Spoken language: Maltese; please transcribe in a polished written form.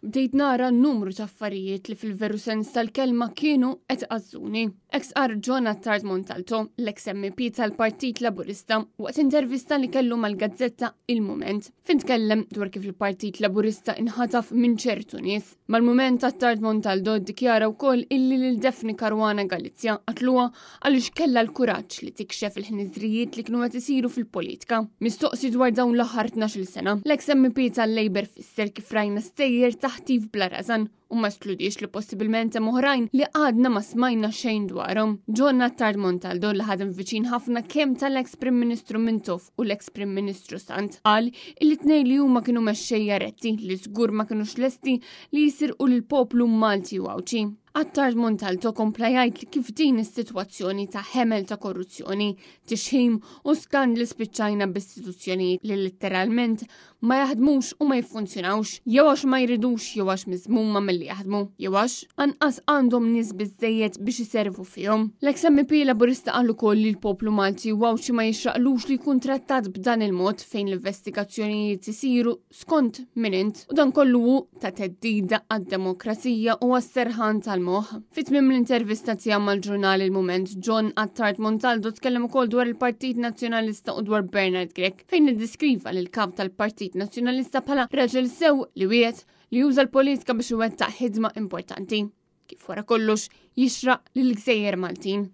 Bdejt nara n-numru ta' affarijiet li fil-veru sens tal-kelma kienu qed iqażżuni. Ex-qar John Attard Montalto, l-ex MP tal-Partit Laburista, waqt intervista li kellu mal-Gazzetta Il-Mument, fin tkellem dwar kif il-Partit Laburista inħataf minn ċertu nies. Mal-Mument Attard Montalto ddikjara wkoll illi lil Defni Caruana Galizja qatluha għaliex kellha l-kuraġġ li tikxef il-ħniżrijiet li kienu qed isiru fil-politika. Mistoqsi dwar dawn l-aħħar 12 sena, l-ex MP tal-Labor fisser kif rajna stejjer taħtif bla razan u ma skludix li possibilment hemm oħrajn li għadna ma smajna xejn dwarhom. John Attard Montalto li ħadem viċin ħafna kemm tal-ex Prim Ministru Mintoff u l-ex Prim Ministru Sant qal illi tnejn li huma kienu mexxejja retti li żgur ma kinux lesti li jisirqu lill-poplu Malti u Awċi. Attard Montalto kompla jgħid li kif din is-sitwazzjoni ta' ħemel ta' korruzzjoni, tixħim u skandli spiċċajna b'istituzzjonijiet li letteralment ma jaħdmux u ma jiffunzjonawx, jew għax ma jridux jew għax miżmuma milli jaħdmu, jew għax anqas għandhom nies biżejjed biex iservu fihom. L-ex MP Laburista qal ukoll li l-poplu Malti u Awċi ma jixraqlux li jkun trattat b'dan il-mod fejn l-investigazzjonijiet isiru skont minint u dan kollu ta' teddida għad-demokrazija u għas-serħan tal Fit-tmiem l-intervista tiegħu mal-ġurnal Il-Mument, John Attard Montalto tkellem ukoll dwar il-Partit Nazzjonalista u dwar Bernard Grech fejn iddiskriva lil kap tal-Partit Nazzjonalista bħala raġel sew li wiegħed li juża l-politika biex iwettaq ħidma importanti. Kif wara kollox jixraq lill-Gżejjer Maltin.